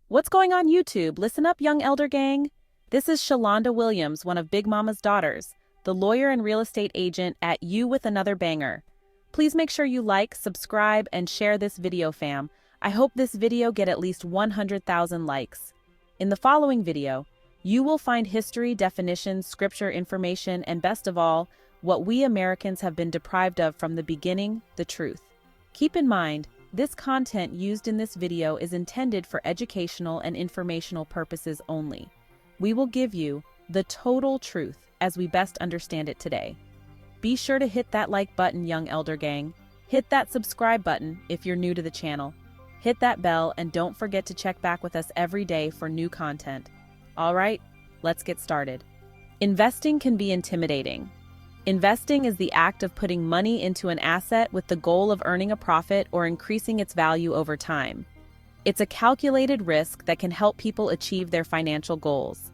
What's going on YouTube? Listen up, young elder gang. This is Shalonda Williams, one of Big Mama's daughters, the lawyer and real estate agent at You with Another Banger. Please make sure you like, subscribe, and share this video, fam. I hope this video get at least 100,000 likes. In the following video, you will find history, definitions, scripture information, and best of all, what we Americans have been deprived of from the beginning, the truth. Keep in mind, this content used in this video is intended for educational and informational purposes only. We will give you the total truth as we best understand it today. Be sure to hit that like button, young elder gang. Hit that subscribe button if you're new to the channel. Hit that bell and don't forget to check back with us every day for new content. All right, let's get started. Investing can be intimidating. Investing is the act of putting money into an asset with the goal of earning a profit or increasing its value over time. It's a calculated risk that can help people achieve their financial goals.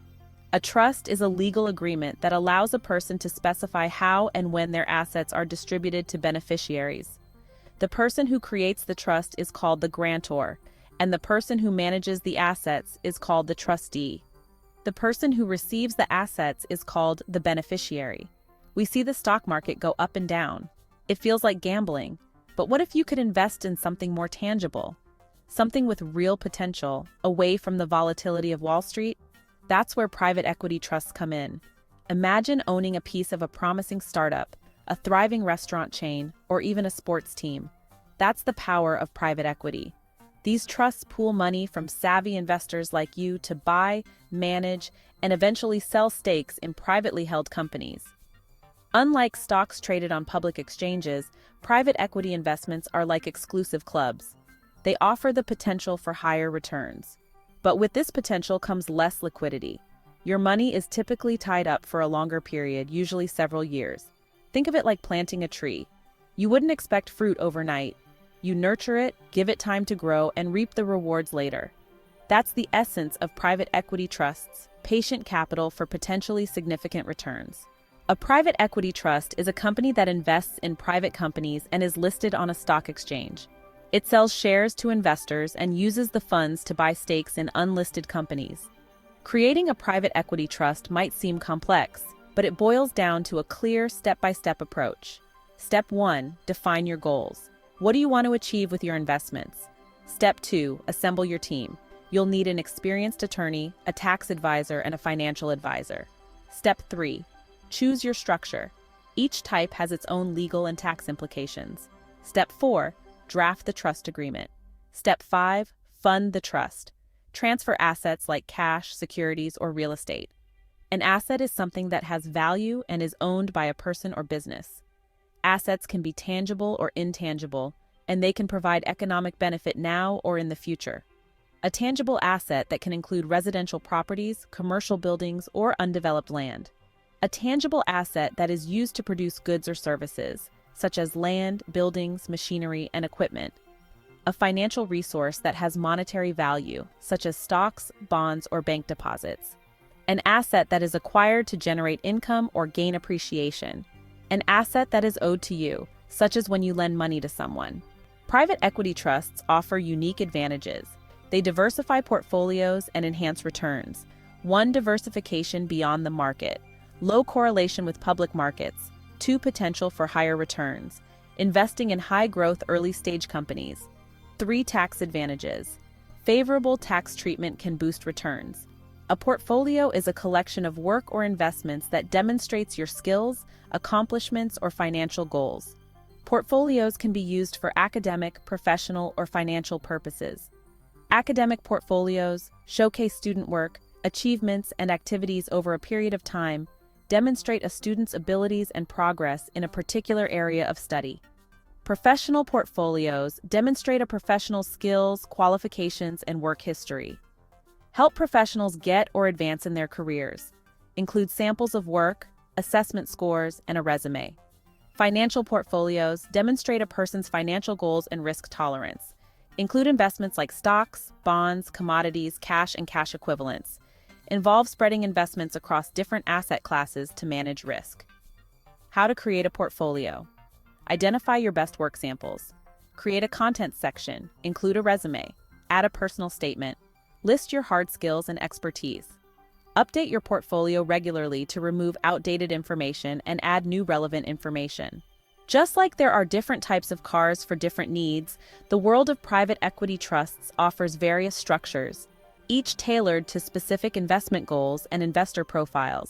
A trust is a legal agreement that allows a person to specify how and when their assets are distributed to beneficiaries. The person who creates the trust is called the grantor, and the person who manages the assets is called the trustee. The person who receives the assets is called the beneficiary. We see the stock market go up and down. It feels like gambling, but what if you could invest in something more tangible? Something with real potential, away from the volatility of Wall Street? That's where private equity trusts come in. Imagine owning a piece of a promising startup, a thriving restaurant chain, or even a sports team. That's the power of private equity. These trusts pool money from savvy investors like you to buy, manage, and eventually sell stakes in privately held companies. Unlike stocks traded on public exchanges, private equity investments are like exclusive clubs. They offer the potential for higher returns. But with this potential comes less liquidity. Your money is typically tied up for a longer period, usually several years. Think of it like planting a tree. You wouldn't expect fruit overnight. You nurture it, give it time to grow, and reap the rewards later. That's the essence of private equity trusts, patient capital for potentially significant returns. A private equity trust is a company that invests in private companies and is listed on a stock exchange. It sells shares to investors and uses the funds to buy stakes in unlisted companies. Creating a private equity trust might seem complex, but it boils down to a clear step-by-step approach. Step 1, define your goals. What do you want to achieve with your investments? Step 2, assemble your team. You'll need an experienced attorney, a tax advisor, and a financial advisor. Step 3, choose your structure. Each type has its own legal and tax implications. Step 4, draft the trust agreement. Step 5, fund the trust. Transfer assets like cash, securities, or real estate. An asset is something that has value and is owned by a person or business. Assets can be tangible or intangible, and they can provide economic benefit now or in the future. A tangible asset that can include residential properties, commercial buildings, or undeveloped land. A tangible asset that is used to produce goods or services, such as land, buildings, machinery, and equipment. A financial resource that has monetary value, such as stocks, bonds, or bank deposits. An asset that is acquired to generate income or gain appreciation. An asset that is owed to you, such as when you lend money to someone. Private equity trusts offer unique advantages. They diversify portfolios and enhance returns. One, diversification beyond the market. Low correlation with public markets. 2, potential for higher returns. Investing in high-growth early-stage companies. 3, tax advantages. Favorable tax treatment can boost returns. A portfolio is a collection of work or investments that demonstrates your skills, accomplishments, or financial goals. Portfolios can be used for academic, professional, or financial purposes. Academic portfolios showcase student work, achievements, and activities over a period of time, demonstrate a student's abilities and progress in a particular area of study. Professional portfolios demonstrate a professional's skills, qualifications, and work history. Help professionals get or advance in their careers. Include samples of work, assessment scores, and a resume. Financial portfolios demonstrate a person's financial goals and risk tolerance. Include investments like stocks, bonds, commodities, cash, and cash equivalents. Involve spreading investments across different asset classes to manage risk. How to create a portfolio. Identify your best work samples. Create a content section. Include a resume. Add a personal statement. List your hard skills and expertise. Update your portfolio regularly to remove outdated information and add new relevant information. Just like there are different types of cars for different needs, the world of private equity trusts offers various structures, each tailored to specific investment goals and investor profiles.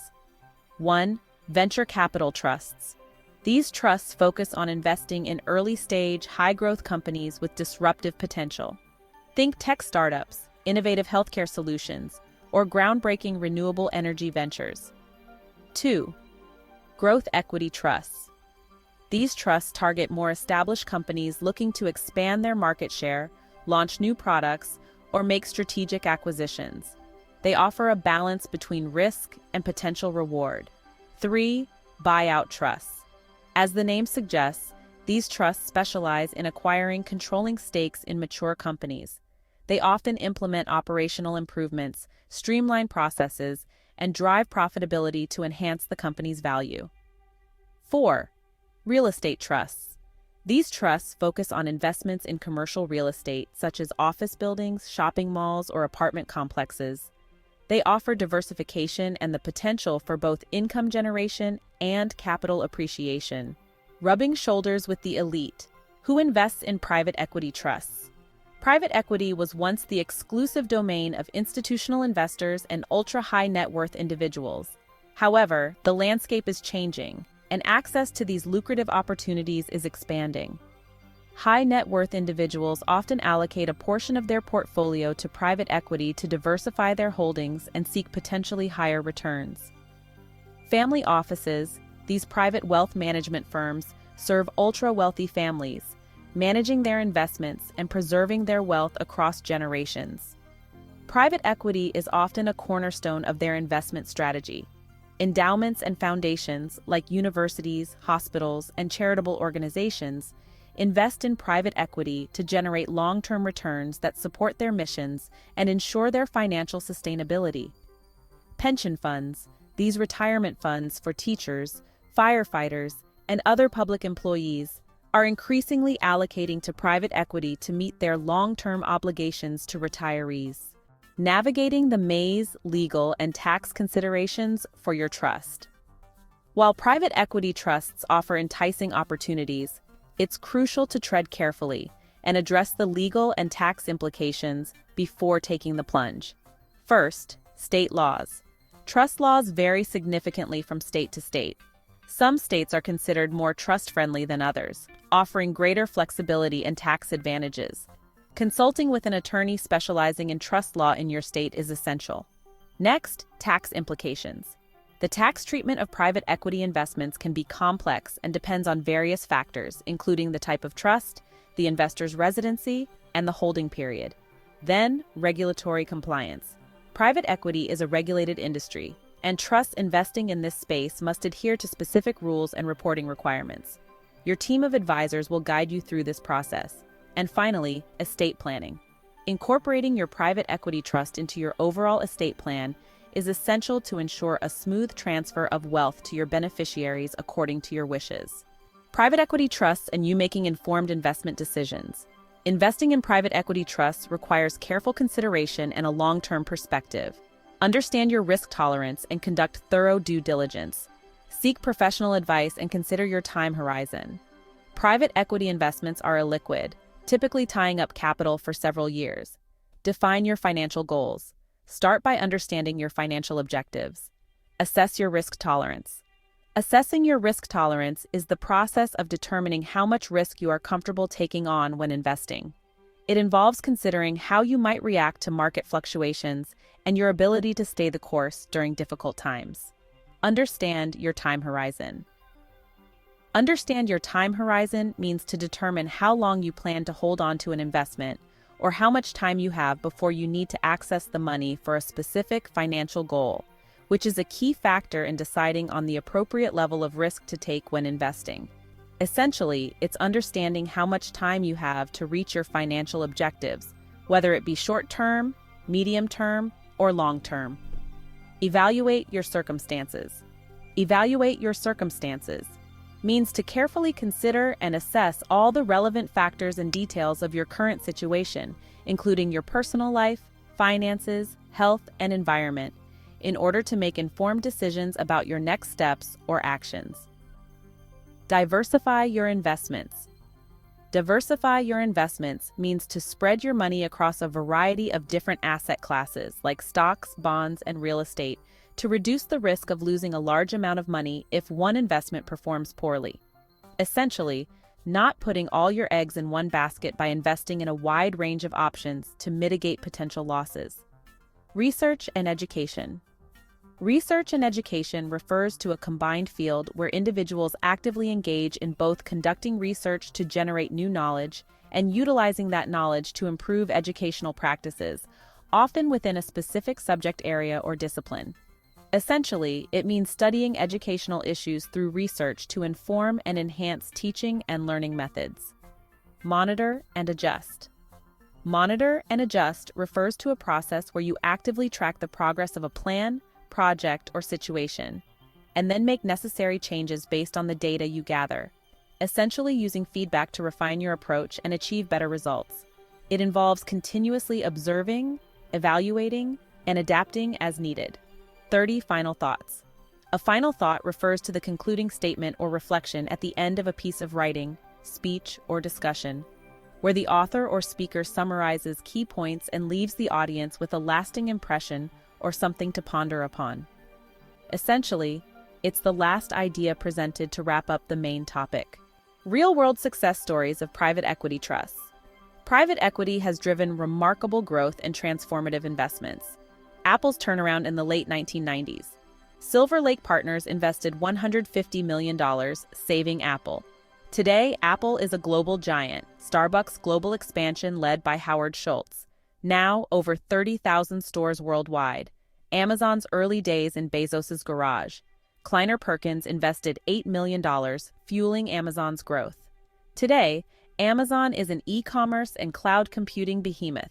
1. Venture capital trusts. These trusts focus on investing in early-stage, high-growth companies with disruptive potential. Think tech startups, innovative healthcare solutions, or groundbreaking renewable energy ventures. 2. Growth equity trusts. These trusts target more established companies looking to expand their market share, launch new products, or make strategic acquisitions. They offer a balance between risk and potential reward. 3. Buyout trusts. As the name suggests, these trusts specialize in acquiring controlling stakes in mature companies. They often implement operational improvements, streamline processes, and drive profitability to enhance the company's value. 4. Real estate trusts. These trusts focus on investments in commercial real estate, such as office buildings, shopping malls, or apartment complexes. They offer diversification and the potential for both income generation and capital appreciation. Rubbing shoulders with the elite, who invests in private equity trusts. Private equity was once the exclusive domain of institutional investors and ultra-high net worth individuals. However, the landscape is changing, and access to these lucrative opportunities is expanding. High net worth individuals often allocate a portion of their portfolio to private equity to diversify their holdings and seek potentially higher returns. Family offices, these private wealth management firms, serve ultra-wealthy families, managing their investments and preserving their wealth across generations. Private equity is often a cornerstone of their investment strategy. Endowments and foundations, like universities, hospitals, and charitable organizations, invest in private equity to generate long-term returns that support their missions and ensure their financial sustainability. Pension funds, these retirement funds for teachers, firefighters, and other public employees, are increasingly allocating to private equity to meet their long-term obligations to retirees. Navigating the maze, legal, and tax considerations for your trust. While private equity trusts offer enticing opportunities, it's crucial to tread carefully and address the legal and tax implications before taking the plunge. First, state laws. Trust laws vary significantly from state to state. Some states are considered more trust-friendly than others, offering greater flexibility and tax advantages. Consulting with an attorney specializing in trust law in your state is essential. Next, tax implications. The tax treatment of private equity investments can be complex and depends on various factors, including the type of trust, the investor's residency, and the holding period. Then, regulatory compliance. Private equity is a regulated industry, and trusts investing in this space must adhere to specific rules and reporting requirements. Your team of advisors will guide you through this process. And finally, estate planning. Incorporating your private equity trust into your overall estate plan is essential to ensure a smooth transfer of wealth to your beneficiaries according to your wishes. Private equity trusts and you making informed investment decisions. Investing in private equity trusts requires careful consideration and a long-term perspective. Understand your risk tolerance and conduct thorough due diligence. Seek professional advice and consider your time horizon. Private equity investments are illiquid, typically tying up capital for several years. Define your financial goals. Start by understanding your financial objectives. Assess your risk tolerance. Assessing your risk tolerance is the process of determining how much risk you are comfortable taking on when investing. It involves considering how you might react to market fluctuations and your ability to stay the course during difficult times. Understand your time horizon. Understand your time horizon means to determine how long you plan to hold on to an investment or how much time you have before you need to access the money for a specific financial goal, which is a key factor in deciding on the appropriate level of risk to take when investing. Essentially, it's understanding how much time you have to reach your financial objectives, whether it be short-term, medium-term, or long-term. Evaluate your circumstances. Evaluate your circumstances means to carefully consider and assess all the relevant factors and details of your current situation, including your personal life, finances, health, and environment in order to make informed decisions about your next steps or actions. Diversify your investments. Diversify your investments means to spread your money across a variety of different asset classes like stocks, bonds, and real estate to reduce the risk of losing a large amount of money if one investment performs poorly. Essentially, not putting all your eggs in one basket by investing in a wide range of options to mitigate potential losses. Research and education. Research and education refers to a combined field where individuals actively engage in both conducting research to generate new knowledge and utilizing that knowledge to improve educational practices, often within a specific subject area or discipline. Essentially, it means studying educational issues through research to inform and enhance teaching and learning methods. Monitor and adjust. Monitor and adjust refers to a process where you actively track the progress of a plan, project, or situation, and then make necessary changes based on the data you gather, essentially using feedback to refine your approach and achieve better results. It involves continuously observing, evaluating, and adapting as needed. 30 final thoughts. A final thought refers to the concluding statement or reflection at the end of a piece of writing, speech, or discussion, where the author or speaker summarizes key points and leaves the audience with a lasting impression or something to ponder upon. Essentially, it's the last idea presented to wrap up the main topic. Real-world success stories of private equity trusts. Private equity has driven remarkable growth and transformative investments. Apple's turnaround in the late 1990s. Silver Lake Partners invested $150 million, saving Apple. Today, Apple is a global giant. Starbucks' global expansion led by Howard Schultz. Now, over 30,000 stores worldwide. Amazon's early days in Bezos's garage. Kleiner Perkins invested $8 million, fueling Amazon's growth. Today, Amazon is an e-commerce and cloud computing behemoth.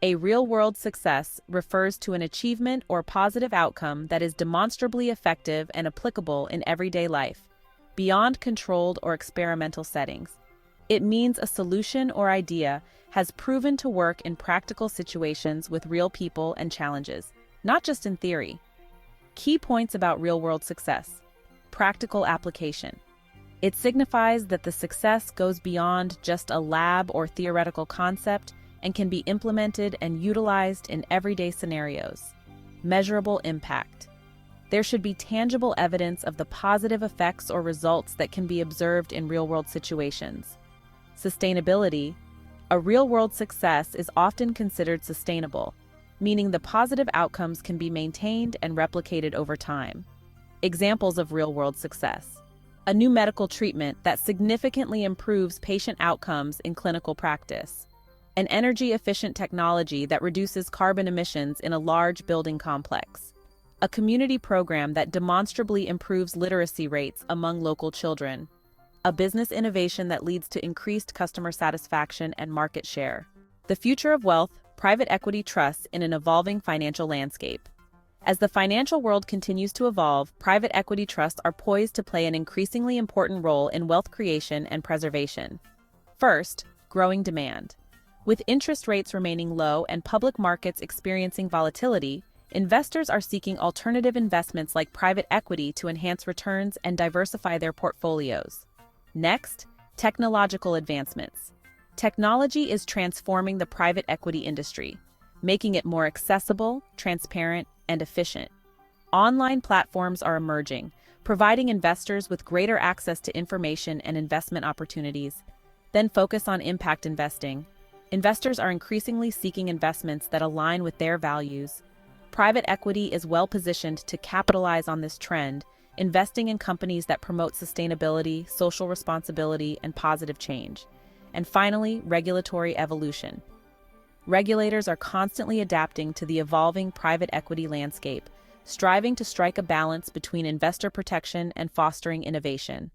A real-world success refers to an achievement or positive outcome that is demonstrably effective and applicable in everyday life, beyond controlled or experimental settings. It means a solution or idea has proven to work in practical situations with real people and challenges, not just in theory. Key points about real-world success. Practical application. It signifies that the success goes beyond just a lab or theoretical concept and can be implemented and utilized in everyday scenarios. Measurable impact. There should be tangible evidence of the positive effects or results that can be observed in real-world situations. Sustainability. A real-world success is often considered sustainable, meaning the positive outcomes can be maintained and replicated over time. Examples of real-world success. A new medical treatment that significantly improves patient outcomes in clinical practice. An energy-efficient technology that reduces carbon emissions in a large building complex. A community program that demonstrably improves literacy rates among local children. A business innovation that leads to increased customer satisfaction and market share. The future of wealth, private equity trusts in an evolving financial landscape. As the financial world continues to evolve, private equity trusts are poised to play an increasingly important role in wealth creation and preservation. First, growing demand. With interest rates remaining low and public markets experiencing volatility, investors are seeking alternative investments like private equity to enhance returns and diversify their portfolios. Next, technological advancements. Technology is transforming the private equity industry, making it more accessible, transparent, and efficient. Online platforms are emerging, providing investors with greater access to information and investment opportunities. Then focus on impact investing. Investors are increasingly seeking investments that align with their values. Private equity is well-positioned to capitalize on this trend, investing in companies that promote sustainability, social responsibility, and positive change. And finally, regulatory evolution. Regulators are constantly adapting to the evolving private equity landscape, striving to strike a balance between investor protection and fostering innovation.